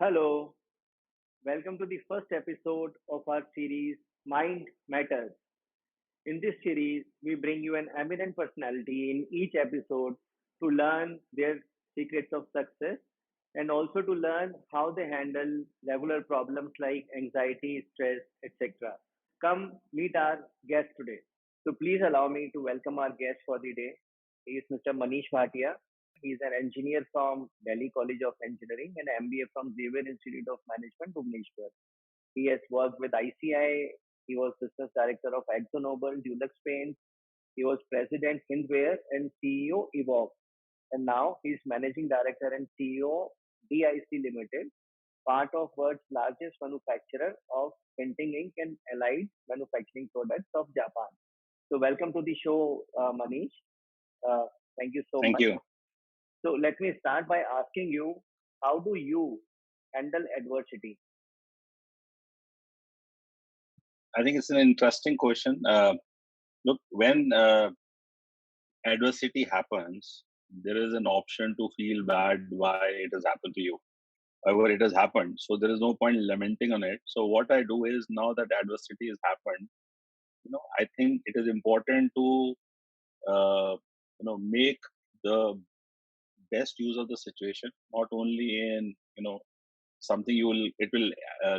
Hello, welcome to the first episode of our series Mind Matters. In this series, we bring you an eminent personality in each episode to learn their secrets of success and also to learn how they handle regular problems like anxiety, stress, etc. Come meet our guest today. So please allow me to welcome our guest for the day. He is Mr. Manish Bhatia. He is an engineer from Delhi College of Engineering and MBA from Xavier Institute of Management, Bhubaneswar. He has worked with ICI. He was business director of AkzoNobel, Dulux Paint. He was president Hindware and CEO Evoque. And now he's managing director and CEO DIC Limited, part of world's largest manufacturer of printing ink and allied manufacturing products of Japan. So welcome to the show, Manish. Uh, Thank you so Thank much. you. So let me start by asking you, how do you handle adversity? I think it's an interesting question. Look, when adversity happens, there is an option to feel bad why it has happened to you. However, it has happened. So there is no point lamenting on it. So what I do is now that adversity has happened, I think it is important to, make the best use of the situation, not only in, something it will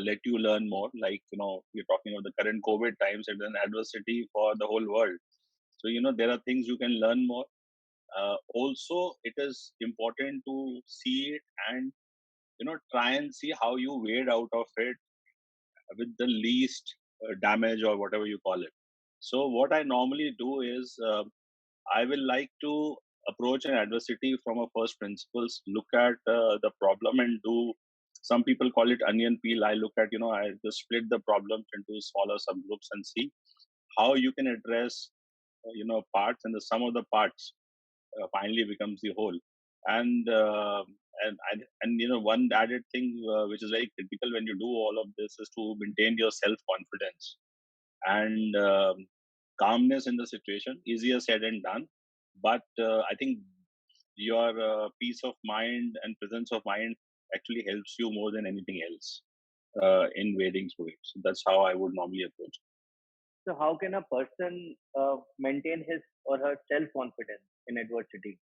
let you learn more. Like, we're talking about the current COVID times, it's an adversity for the whole world. So, there are things you can learn more. Also, it is important to see it and, try and see how you wade out of it with the least damage or whatever you call it. So, what I normally do is I will like to approach an adversity from a first principles, look at the problem and do. Some people call it onion peel. I look at, I just split the problems into smaller subgroups and see how you can address, parts, and the sum of the parts finally becomes the whole. And one added thing which is very critical when you do all of this is to maintain your self confidence and calmness in the situation. Easier said and done, but I think your peace of mind and presence of mind actually helps you more than anything else in wading through it. So that's how I would normally approach it. So how can a person maintain his or her self confidence in adversity?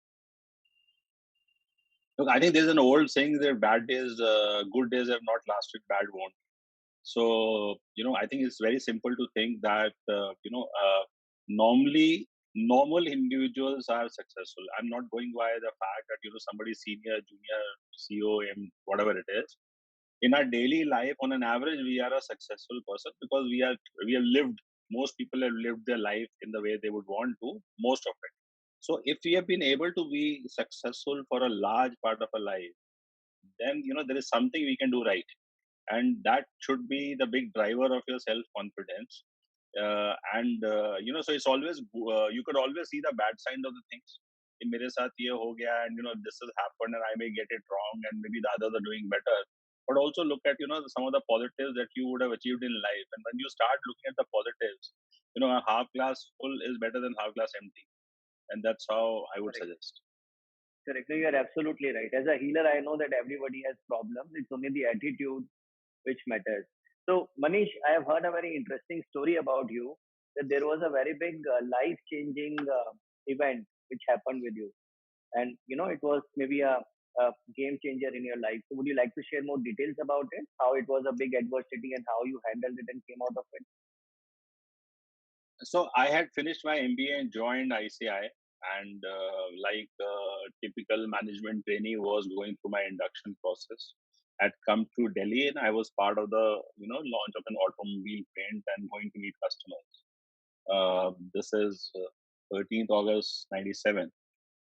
Look, I think there's an old saying that bad days, good days have not lasted, bad won't. So, I think it's very simple to think that, normally normal individuals are successful. I'm not going by the fact that, somebody senior, junior, CEO, whatever it is. In our daily life, on an average, we are a successful person because we have lived, most people have lived their life in the way they would want to, most of it. So if we have been able to be successful for a large part of our life, then, there is something we can do right, and that should be the big driver of your self confidence. And so it's always you could always see the bad side of the things. कि मेरे साथ ये हो गया, and this has happened and I may get it wrong and maybe the others are doing better. But also look at, some of the positives that you would have achieved in life, and when you start looking at the positives, a half glass full is better than half glass empty, and that's how I would Correct. suggest. Correct. No, you are absolutely right. As a healer, I know that everybody has problems. It's only the attitude which matters. So, Manish, I have heard a very interesting story about you that there was a very big life changing event which happened with you. And, it was maybe a game changer in your life. So, would you like to share more details about it? How it was a big adversity and how you handled it and came out of it? So I had finished my MBA and joined ICI, and like typical management trainee, was going through my induction process. Had come to Delhi, and I was part of the launch of an automobile paint and going to meet customers. This is 13th August '97,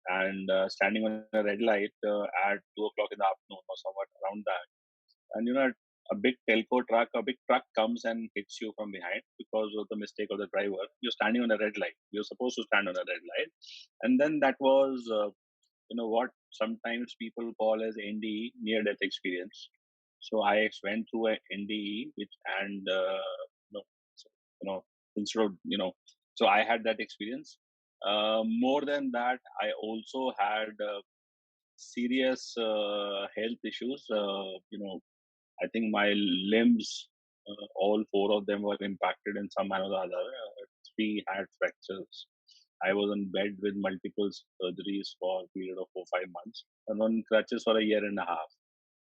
and standing on a red light at 2 o'clock in the afternoon or somewhat around that. And a big telco truck, a big truck comes and hits you from behind because of the mistake of the driver. You're standing on a red light. You're supposed to stand on a red light. And then that was, what sometimes people call as NDE, near death experience. So I went through a NDE, which, and, so, instead of, so I had that experience. More than that, I also had serious health issues. I think my limbs, all four of them were impacted in some manner or other. Three had fractures. I was in bed with multiple surgeries for a period of 4 5 months and on crutches for a year and a half.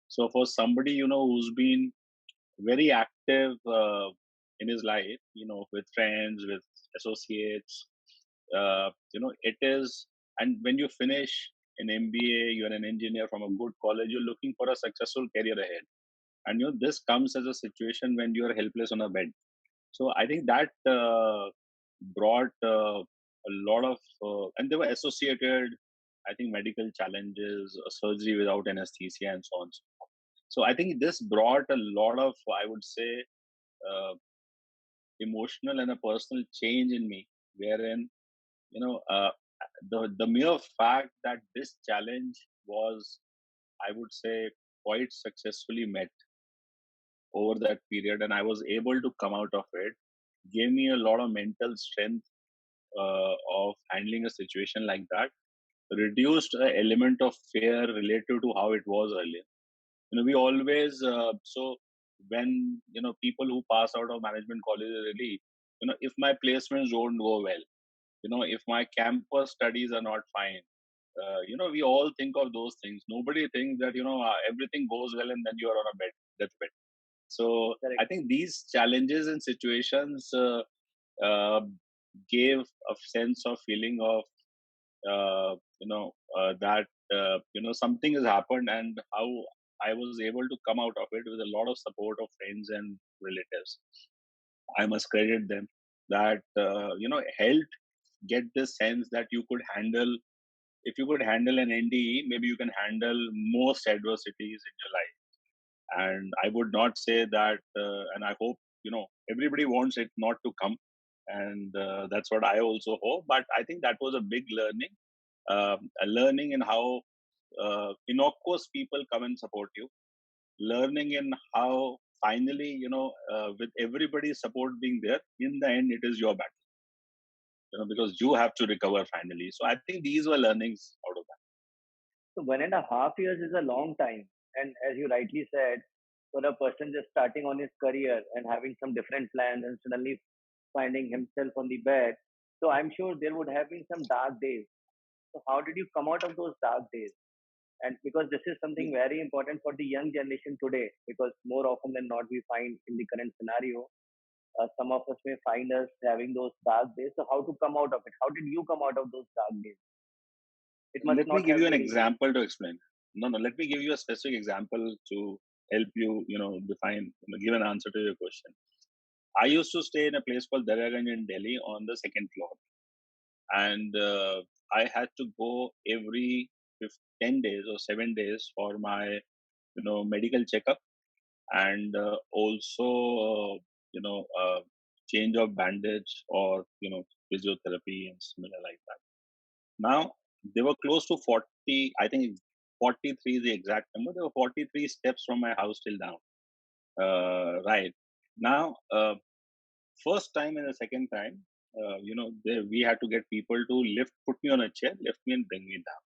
So for somebody, who's been very active in his life, with friends, with associates, it is, and when you finish an MBA, you're an engineer from a good college, you're looking for a successful career ahead. And, this comes as a situation when you're helpless on a bed. So I think that brought a lot of, and they were associated, I think, medical challenges, surgery without anesthesia, and so on. So I think this brought a lot of, I would say, uh, emotional and a personal change in me, wherein, you know, uh, the mere fact that this challenge was, I would say, quite successfully met over that period, and I was able to come out of it, gave me a lot of mental strength of handling a situation like that, reduced an element of fear related to how it was earlier. We always, so when, people who pass out of management colleges, really, if my placements don't go well, if my campus studies are not fine, we all think of those things. Nobody thinks that, everything goes well and then you are on a deathbed. So I Correct. think these challenges and situations uh, gave a sense of feeling of, that, something has happened, and how I was able to come out of it with a lot of support of friends and relatives. I must credit them that, helped get this sense that you could handle, if you could handle an NDE, maybe you can handle most adversities in your life. And I would not say that, and I hope, everybody wants it not to come. And that's what I also hope. But I think that was a big learning, a learning in how innocuous people come and support you, learning in how finally, with everybody's support being there, in the end, it is your battle, because you have to recover finally. So I think these were learnings out of that. So 1.5 years is a long time. And as you rightly said, for a person just starting on his career and having some different plans and suddenly finding himself on the bed. So I'm sure there would have been some dark days. So how did you come out of those dark days? And because this is something very important for the young generation today, because more often than not, we find in the current scenario, some of us may find us having those dark days. So how to come out of it? How did you come out of those dark days? It must Let me not give you have an been easy. example to explain. No, no, let me give you a specific example to help you, define, give an answer to your question. I used to stay in a place called Daraganj in Delhi on the second floor. And I had to go every 10 days or 7 days for my, medical checkup, and also, change of bandage, or, physiotherapy and similar like that. Now, they were close to 40, I think 43 is the exact number. There were 43 steps from my house till down. Right. Now, first time and the second time, we had to get people to put me on a chair, lift me and bring me down.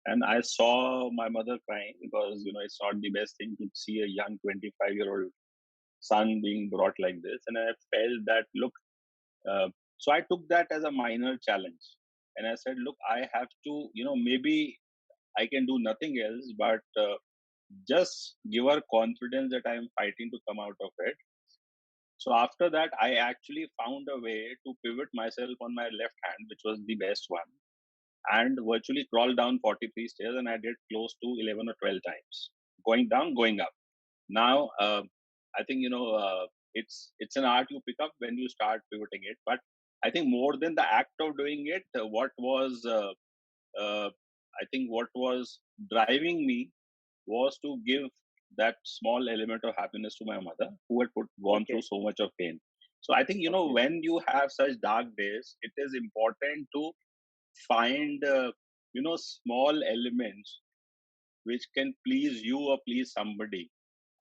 And I saw my mother crying because, it's not the best thing to see a young 25-year-old son being brought like this. And I felt that, look, so I took that as a minor challenge. And I said, look, I have to, maybe I can do nothing else, but just give her confidence that I am fighting to come out of it. So after that, I actually found a way to pivot myself on my left hand, which was the best one, and virtually crawl down 43 stairs. And I did close to 11 or 12 times, going down, going up. Now, I think, it's an art you pick up when you start pivoting it. But I think more than the act of doing it, uh, I think what was driving me was to give that small element of happiness to my mother, who had gone through Okay. so much of pain. So I think, Okay. when you have such dark days, it is important to find, small elements which can please you or please somebody,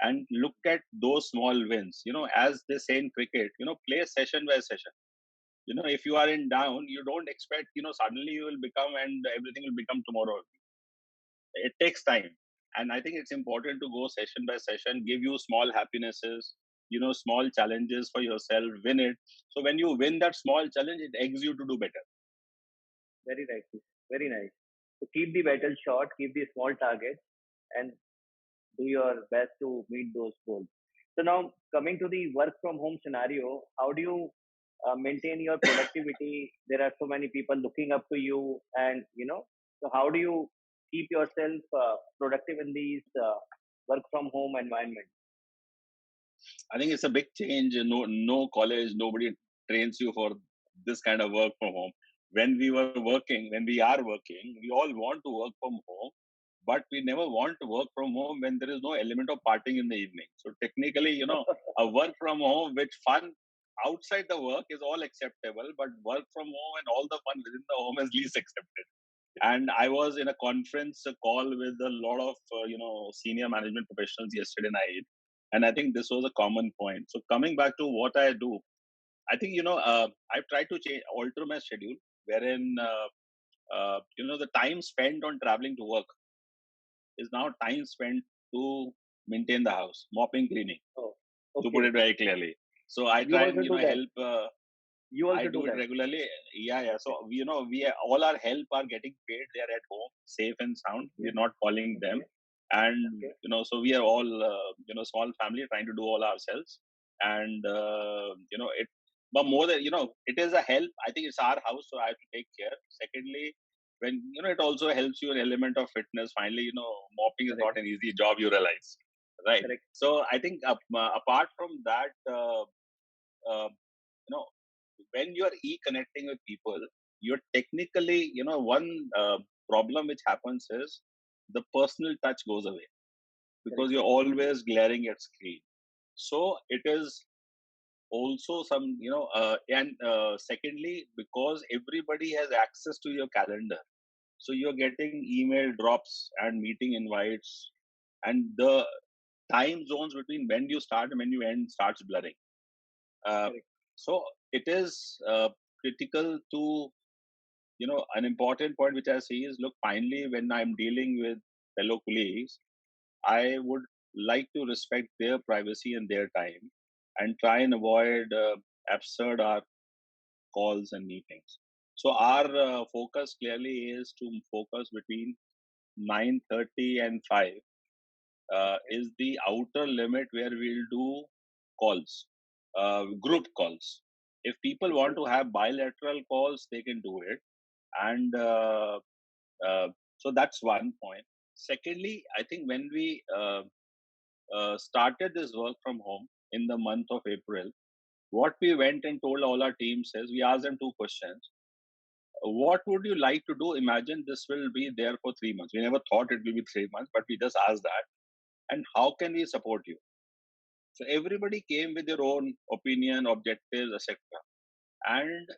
and look at those small wins. As they say in cricket, play session by session. If you are in down, you don't expect, suddenly you will become and everything will become tomorrow. It takes time. And I think it's important to go session by session, give you small happinesses, small challenges for yourself, win it. So when you win that small challenge, it eggs you to do better. Very nice. Very nice. So keep the battle short, keep the small targets, and do your best to meet those goals. So now coming to the work from home scenario, how do you maintain your productivity? There are so many people looking up to you, and so how do you keep yourself productive in these work from home environment? I think it's a big change. No college, nobody trains you for this kind of work from home. When we are working, we all want to work from home, but we never want to work from home when there is no element of partying in the evening. So technically, a work from home with fun outside the work is all acceptable, but work from home and all the fun within the home is least accepted. And I was in a conference call with a lot of senior management professionals yesterday night, and I think this was a common point. So coming back to what I do, I think I've tried to alter my schedule, wherein the time spent on traveling to work is now time spent to maintain the house, mopping, cleaning, Oh, to put okay. it very clearly. So I You try also and do that. help. You I also do do it that. regularly. Yeah, yeah. So Okay. we all our help are getting paid. They are at home, safe and sound. Okay. We're not calling them, Okay. and Okay. so we are all small family trying to do all ourselves, and it. But more than it is a help. I think it's our house, so I have to take care. Secondly, when it also helps you an element of fitness. Finally, mopping is Correct. not an easy job. You realize, right? Correct. So I think apart from that. Uh, you know when you are e-connecting with people, you're technically one problem which happens is the personal touch goes away because Correct. you're always glaring at screen. So it is also some and secondly, because everybody has access to your calendar, so you're getting email drops and meeting invites, and the time zones between when you start and when you end starts blurring. uh, Correct. so it is critical to an important point which I see is, look, finally, when I'm dealing with fellow colleagues, I would like to respect their privacy and their time and try and avoid absurd our calls and meetings. So our focus clearly is to focus between 9:30 and 5 Okay. is the outer limit where we'll do calls, group calls. If people want Okay. to have bilateral calls, they can do it. And uh, so that's one point. Secondly, I think when we started this work from home in the month of April, what we went and told all our teams is, we asked them two questions. What would you like to do? Imagine this will be there for 3 months. We never thought it will be 3 months, but we just asked that. And how can we support you? So everybody came with their own opinion, objectives, etc. And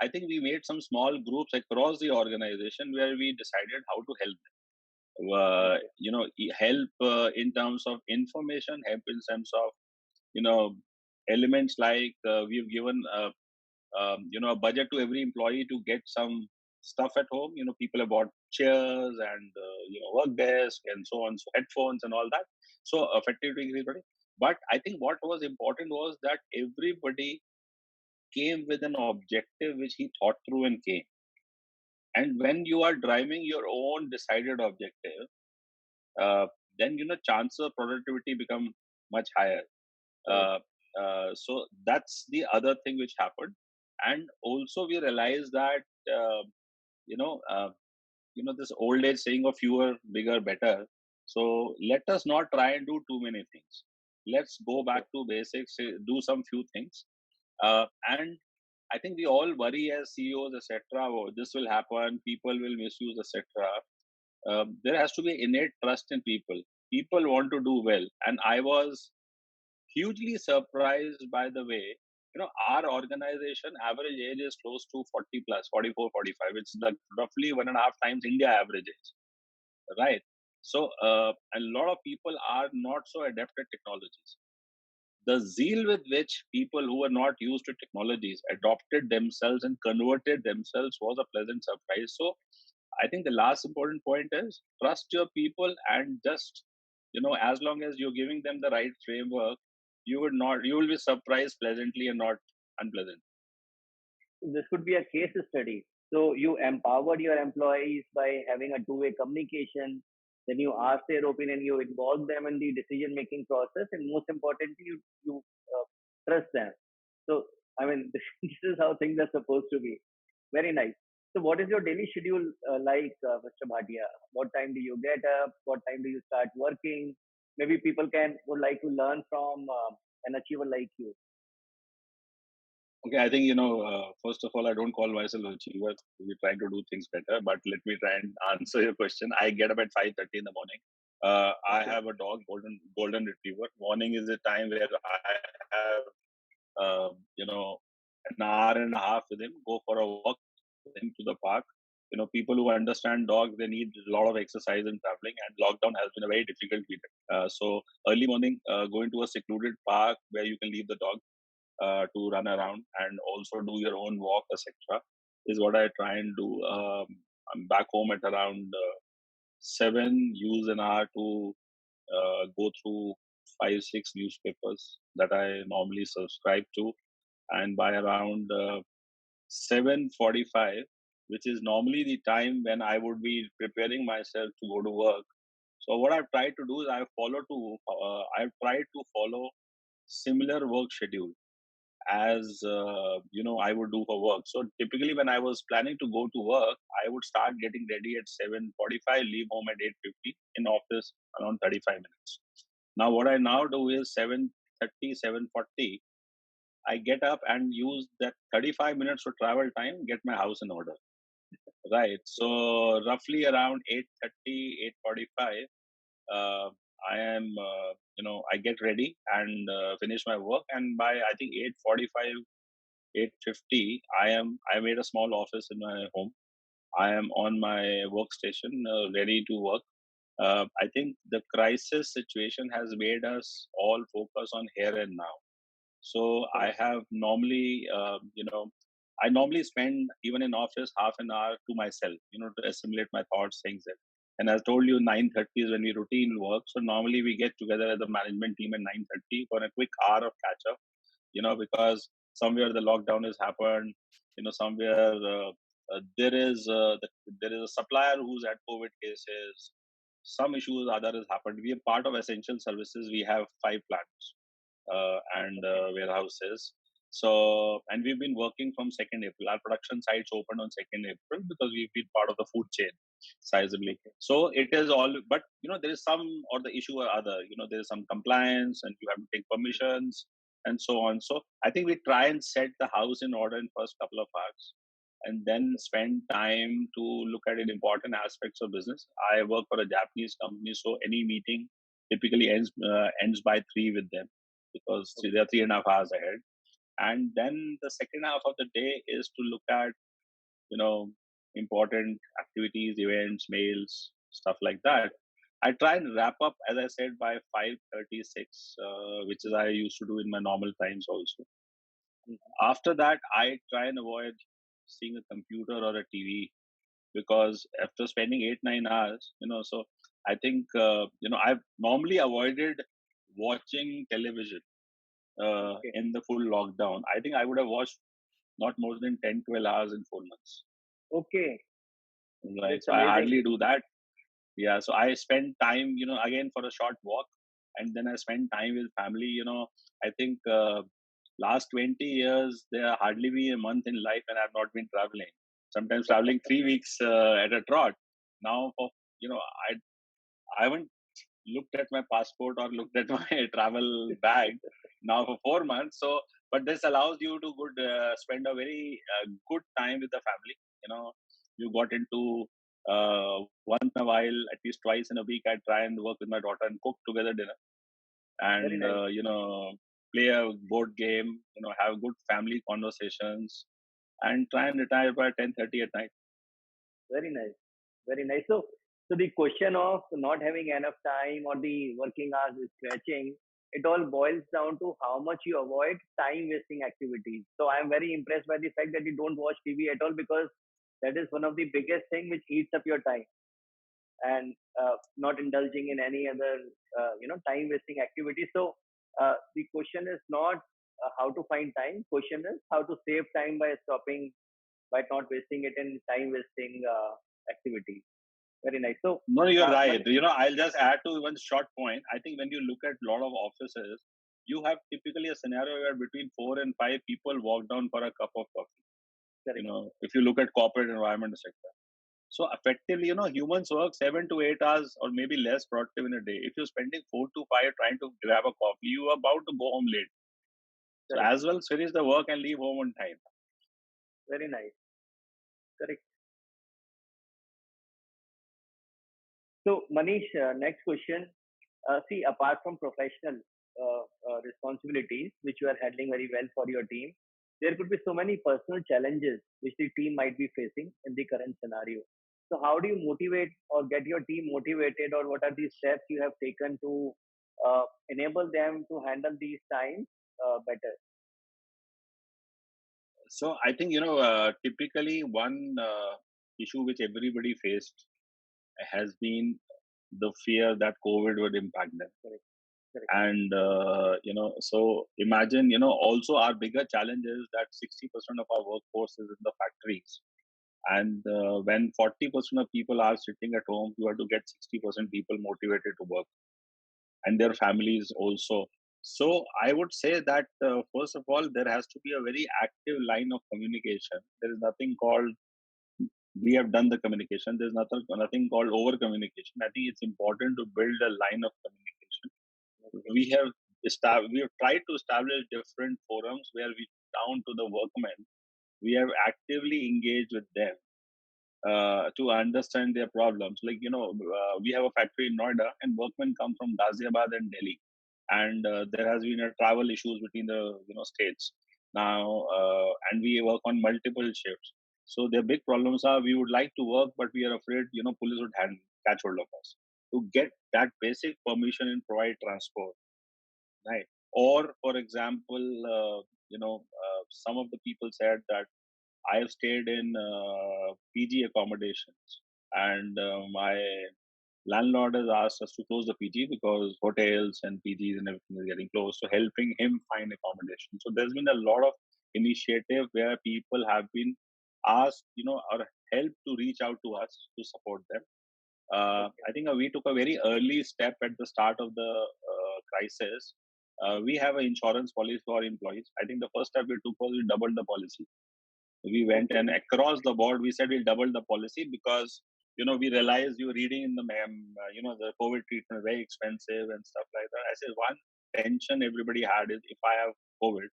I think we made some small groups across the organization where we decided how to help them. Okay. Help in terms of information, help in terms of you know elements like we've given a budget to every employee to get some stuff at home. People have bought chairs and work desk and so on, so headphones and all that. So effective to everybody. But I think what was important was that everybody came with an objective which he thought through and came. And when you are driving your own decided objective, uh, then chances of productivity become much higher. Correct. Uh, so that's the other thing which happened. And also we realized that uh, you know uh, this old age saying of fewer, bigger, better. So let us not try and do too many things. Let's go back Okay. to basics, do some few things. And I think we all worry as CEOs, etc. Oh, this will happen, people will misuse, etc. There has to be innate trust in people. People want to do well, and I was hugely surprised by the way our organization average age is close to 40 plus, 44, 45. It's like roughly 1.5 times India average age, right? So a lot of people are not so adept at technologies. The zeal with which people who were not used to technologies adopted themselves and converted themselves was a pleasant surprise. So I think the last important point is trust your people, and just, as long as you're giving them the right framework, you will be surprised pleasantly and not unpleasant. This could be a case study. So you empowered your employees by having a two-way communication. Then you ask their opinion. You involve them in the decision-making process, and most importantly, you trust them. So I mean, this is how things are supposed to be. Very nice. So what is your daily schedule like, Mr. Bhatia? What time do you get up? What time do you start working? Maybe people can would like to learn from an achiever like you. Okay, I think, first of all, I don't call myself a achiever. We're trying to do things better, but let me try and answer your question. I get up at 5:30 in the morning. I Okay. have a dog, golden retriever. Morning is a time where I have, an hour and a half with him, go for a walk with him to the park. People who understand dogs, they need a lot of exercise and traveling, and lockdown has been a very difficult period. So early morning, go into a secluded park where you can leave the dog to run around and also do your own walk, etc. Is what I try and do. I'm back home at around 7. Use an hour to go through 5 6 newspapers that I normally subscribe to, and by around 7:45, which is normally the time when I would be preparing myself to go to work. So what I've tried to do is I've tried to follow similar work schedule as I would do for work. So typically, when I was planning to go to work, I would start getting ready at 7:45, leave home at 8:50, in office around 35 minutes. Now, what I now do is 7:30, 7:40. I get up and use that 35 minutes of travel time, get my house in order. Right. So roughly around 8:30, 8:45, uh, I am, I get ready and finish my work. And by I think 8:45, 8:50, I made a small office in my home. I am on my workstation, ready to work. I think the crisis situation has made us all focus on here and now. So I Correct. have normally, I normally spend even in office half an hour to myself, to assimilate my thoughts, things. And I told you 9:30 is when we routine work. So normally we get together as a management team at 9:30 for a quick hour of catch up, because somewhere the lockdown has happened, somewhere there is a supplier who's at COVID cases, some issues other has happened. We are part of essential services. We have 5 plants and Okay. warehouses. So, and we've been working from 2nd April. Our production sites opened on 2nd April because we've been part of the food chain sizably. Okay. So it is all, but there is some or the issue or other. There is some compliance, and you have to take permissions and so on. So I think we try and set the house in order in first couple of hours, and then spend time to look at important aspects of business. I work for a Japanese company, so any meeting typically ends by 3 with them, because Okay. they are 3.5 hours ahead. And then the second half of the day is to look at you know important activities, events, mails, stuff like that. I try and wrap up, as I said, by 5:36, which is I used to do in my normal times also. Mhm. After that, I try and avoid seeing a computer or a TV, because after spending 8 9 hours, so I think I've normally avoided watching television Okay. in the full lockdown. I think I would have watched not more than 10 12 hours in 4 months. Okay. Right. That's So I amazing. hardly do that. Yeah. So I spend time, again for a short walk, and then I spend time with family. I think last 20 years, there hardly be a month in life when I've not been traveling. Sometimes traveling 3 weeks at a trot. Now, you know, I, I haven't looked at my passport or looked at my travel bag now for 4 months. So, but this allows you to spend a very good time with the family. You got into once in a while, at least twice in a week, I try and work with my daughter and cook together dinner, Very and nice. play a board game. Have good family conversations, and try and retire by 10:30 at night. Very nice. Very nice. So the question of not having enough time or the working hours is stretching, it all boils down to how much you avoid time wasting activities. So I'm very impressed by the fact that you don't watch TV at all, because That is one of the biggest thing which eats up your time, and not indulging in any other time wasting activity. So the question is not how to find time. Question is how to save time by stopping, by not wasting it in time wasting activities. Very nice. So No, you're right. Manish, I'll just add to one short point. I think when you look at a lot of offices, you have typically a scenario where between 4 and 5 people walk down for a cup of coffee. correct, If you look at corporate environment sector. So effectively, humans work 7 to 8 hours or maybe less productive in a day. If you're spending 4 to 5 trying to grab a coffee, you are about to go home late. So correct. as well finish the work and leave home on time. Very nice. Correct. So Manish, next question. See, apart from professional responsibilities, which you are handling very well for your team, there could be so many personal challenges which the team might be facing in the current scenario. So, how do you motivate or get your team motivated, or what are the steps you have taken to enable them to handle these times better? So I think, typically one issue which everybody faced has been the fear that COVID would impact them. Correct. Correct. And, so imagine, also our bigger challenge is that 60% of our workforce is in the factories. And when 40% of people are sitting at home, you have to get 60% people motivated to work, and their families also. So I would say that, first of all, there has to be a very active line of communication. There is nothing called we have done the communication. There's nothing called over communication. I think it's important to build a line of communication. Okay. We have tried to establish different forums where we down to the workmen. We have actively engaged with them to understand their problems. Like, we have a factory in Noida, and workmen come from Ghaziabad and Delhi, and there has been a travel issues between the states now, and we work on multiple shifts. So their big problems are we would like to work, but we are afraid police would catch hold of us. To get that basic permission and provide transport, right? Or for example, some of the people said that I have stayed in PG accommodations, and my landlord has asked us to close the PG because hotels and PGs and everything is getting closed. So helping him find accommodation. So there's been a lot of initiative where people have been asked, or helped to reach out to us to support them. Okay. I think we took a very early step at the start of the crisis. We have an insurance policy for employees. I think the first step we took was we doubled the policy. We went Okay. and across the board, we said we'll double the policy because, we realized you were reading in the the COVID treatment very expensive and stuff like that. I said one tension everybody had is if I have COVID,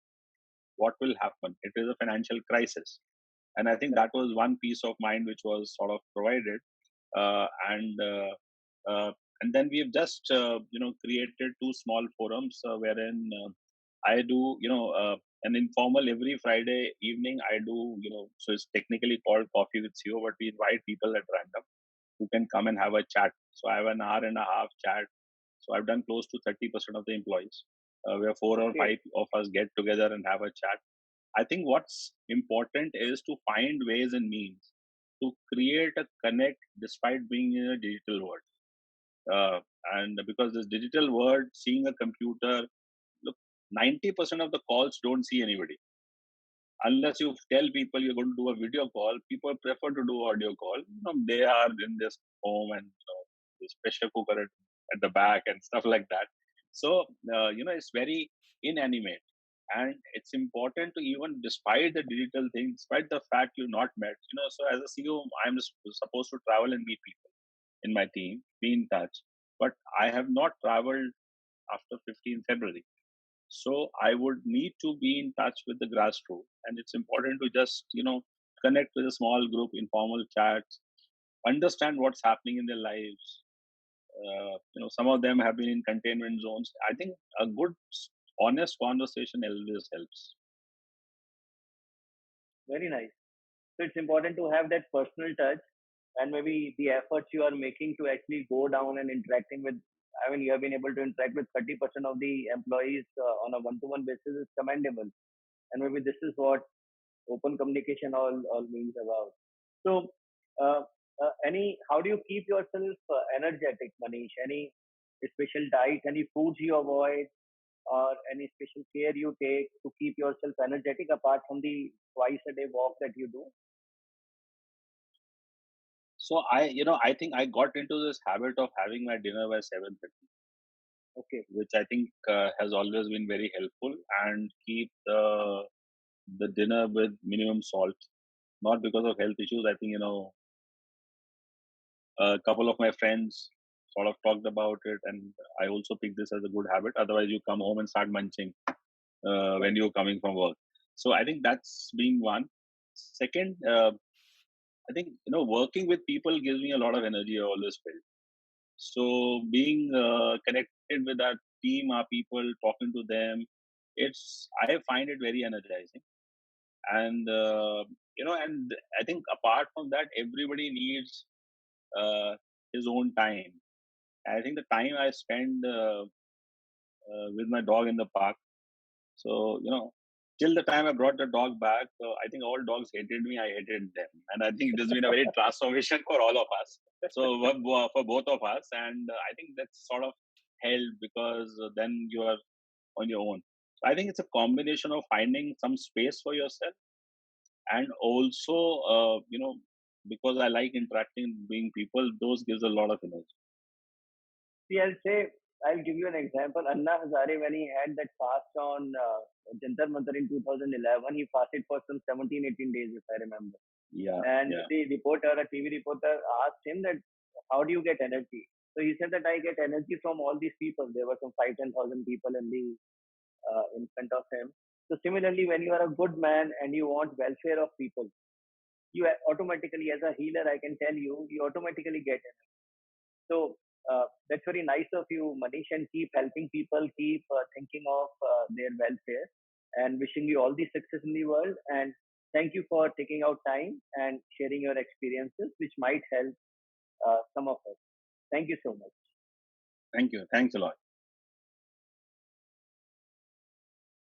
what will happen? It is a financial crisis. And I think Correct. that was one peace of mind which was sort of provided. Uh, and uh, uh, and then we've just created two small forums wherein I do an informal every Friday evening. I do so it's technically called Coffee with CEO, but we invite people at random who can come and have a chat. So I have an hour and a half chat. So I've done close to 30% of the employees. Where four or Okay. five of us get together and have a chat. I think what's important is to find ways and means to create a connect despite being in a digital world. Uh, and because this digital world, seeing a computer, look, 90% of the calls don't see anybody. Unless you tell people you're going to do a video call, people prefer to do audio call. They are in this home and this pressure cooker at the back and stuff like that. So, it's very inanimate. And it's important to even, despite the digital thing, despite the fact you're not met, so as a CEO, I'm supposed to travel and meet people in my team, be in touch. But I have not traveled after 15 February. So I would need to be in touch with the grassroots. And it's important to just, connect with a small group, informal chats, understand what's happening in their lives. Some of them have been in containment zones. I think a good, honest conversation always helps. Very nice. So it's important to have that personal touch, and maybe the efforts you are making to actually go down and interacting with. I mean, you have been able to interact with 30% of the employees on a one-to-one basis is commendable. And maybe this is what open communication all means about. So, uh, how do you keep yourself energetic, Manish? Any special diet, any foods you avoid, or any special care you take to keep yourself energetic apart from the twice a day walk that you do? So I think I got into this habit of having my dinner by 7:30, Okay. which I think has always been very helpful, and keep the dinner with minimum salt. Not because of health issues. I think a couple of my friends sort of talked about it, and I also picked this as a good habit. Otherwise, you come home and start munching when Right. you're coming from work. So I think that's being one. Second, I think working with people gives me a lot of energy. I always felt. So being connected with that team, our people, talking to them, I find it very energizing. And and I think apart from that, everybody needs uh, his own time. I think the time I spend with my dog in the park. So till the time I brought the dog back, I think all dogs hated me. I hated them, and I think there's been a very transformation for all of us. So for both of us, and I think that's sort of helped because then you are on your own. So I think it's a combination of finding some space for yourself, and also because I like interacting, being people, those gives a lot of energy. See, I'll give you an example. Anna Hazare, when he had that fast on Jantar Mantar in 2011, he fasted for some 17, 18 days, if I remember. Yeah, And yeah. the reporter, a TV reporter, asked him that, how do you get energy? So he said that I get energy from all these people. There were some 5, 10,000 people in front of him. So similarly, when you are a good man and you want welfare of people, you automatically, as a healer, I can tell you, you automatically get it. So that's very nice of you, Manish, and keep helping people, keep thinking of their welfare, and wishing you all the success in the world. And thank you for taking out time and sharing your experiences, which might help some of us. Thank you so much. Thank you. Thanks a lot.